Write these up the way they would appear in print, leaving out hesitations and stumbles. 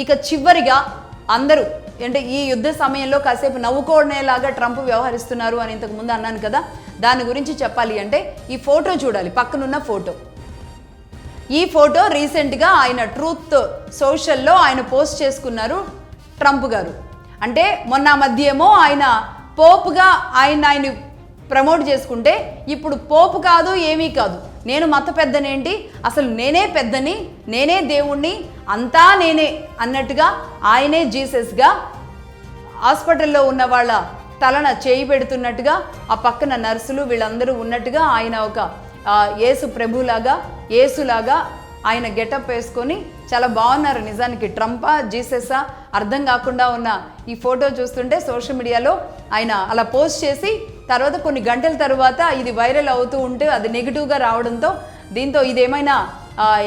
ఇక చివరిగా అందరూ అంటే ఈ యుద్ధ సమయంలో కాసేపు నవ్వుకోనేలాగా ట్రంప్ వ్యవహరిస్తున్నారు అని ఇంతకు ముందు అన్నాను కదా, దాని గురించి చెప్పాలి అంటే ఈ ఫోటో చూడాలి, పక్కనున్న ఫోటో. ఈ ఫోటో రీసెంట్గా ఆయన ట్రూత్ సోషల్లో ఆయన పోస్ట్ చేసుకున్నారు ట్రంప్ గారు. అంటే మొన్న మధ్య ఏమో ఆయన పోపుగా ఆయన ప్రమోట్ చేసుకుంటే, ఇప్పుడు పోపు కాదు ఏమీ కాదు, నేను మత పెద్దనేంటి, అసలు నేనే పెద్దని, నేనే దేవుణ్ణి, అంతా నేనే అన్నట్టుగా ఆయనే జీసస్గా హాస్పిటల్లో ఉన్న వాళ్ళ తలన చేయి పెడుతున్నట్టుగా, ఆ పక్కన నర్సులు వీళ్ళందరూ ఉన్నట్టుగా ఆయన ఒక యేసు ప్రభులాగా, యేసులాగా ఆయన గెటప్ వేసుకొని చాలా బాగున్నారు. నిజానికి ట్రంపా జీసస్సా అర్థం కాకుండా ఉన్న ఈ ఫోటో చూస్తుంటే సోషల్ మీడియాలో ఆయన అలా పోస్ట్ చేసి తర్వాత కొన్ని గంటల తర్వాత ఇది వైరల్ అవుతూ ఉంటే అది నెగిటివ్గా రావడంతో, దీంతో ఇదేమైనా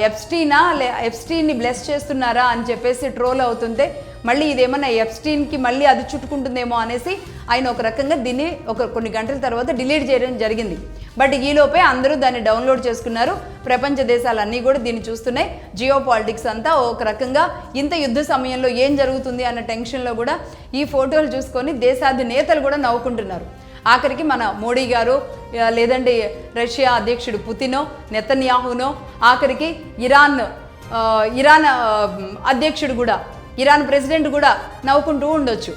ఎప్స్టీన్ని బ్లెస్ చేస్తున్నారా అని చెప్పేసి ట్రోల్ అవుతుంటే, మళ్ళీ ఇదేమన్నా ఎప్స్టీన్కి మళ్ళీ అది చుట్టుకుంటుందేమో అనేసి ఆయన ఒక రకంగా దీన్ని కొన్ని గంటల తర్వాత డిలీట్ చేయడం జరిగింది. బట్ ఈలోపే అందరూ దాన్ని డౌన్లోడ్ చేసుకున్నారు. ప్రపంచ దేశాలన్నీ కూడా దీన్ని చూస్తున్నాయి. జియో పాలిటిక్స్ అంతా ఒక రకంగా ఇంత యుద్ధ సమయంలో ఏం జరుగుతుంది అన్న టెన్షన్లో కూడా ఈ ఫోటోలు చూసుకొని దేశాధినేతలు కూడా నవ్వుకుంటున్నారు. ఆఖరికి మన మోడీ గారు, లేదంటే రష్యా అధ్యక్షుడు పుతినో, నెతన్యాహునో, ఆఖరికి ఇరాన్ అధ్యక్షుడు కూడా, ఇరాన్ ప్రెసిడెంట్ కూడా నవ్వుకుంటూ ఉండొచ్చు.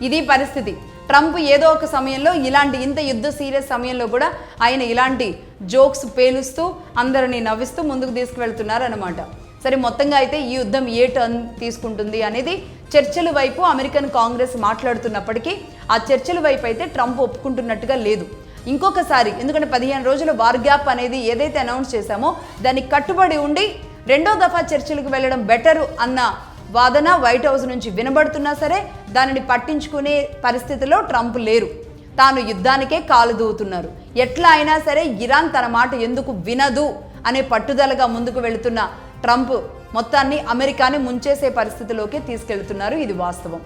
ఇది పరిస్థితి. ట్రంప్ ఏదో ఒక సమయంలో ఇలాంటి ఇంత యుద్ధ సీరియస్ సమయంలో కూడా ఆయన ఇలాంటి జోక్స్ పేలుస్తూ అందరినీ నవ్విస్తూ ముందుకు తీసుకువెళ్తున్నారు అన్నమాట. సరే, మొత్తంగా అయితే ఈ యుద్ధం ఏ టర్న్ తీసుకుంటుంది అనేది చర్చల వైపు అమెరికన్ కాంగ్రెస్ మాట్లాడుతున్నప్పటికీ ఆ చర్చల వైపు అయితే ట్రంప్ ఒప్పుకుంటున్నట్టుగా లేదు. ఇంకొకసారి, ఎందుకంటే 15 రోజుల వార్ గ్యాప్ అనేది ఏదైతే అనౌన్స్ చేశామో దానికి కట్టుబడి ఉండి రెండో దఫా చర్చలకు వెళ్ళడం బెటరు అన్న వాదన వైట్ హౌస్ నుంచి వినబడుతున్నా సరే దానిని పట్టించుకునే పరిస్థితిలో ట్రంప్ లేరు. తాను యుద్ధానికే కాలు దూవుతున్నారు. ఎట్లా అయినా సరే ఇరాన్ తన మాట ఎందుకు వినదు అనే పట్టుదలగా ముందుకు వెళుతున్న ట్రంప్ మొత్తాన్ని అమెరికాని ముంచేసే పరిస్థితిలోకి తీసుకెళ్తున్నారు. ఇది వాస్తవం.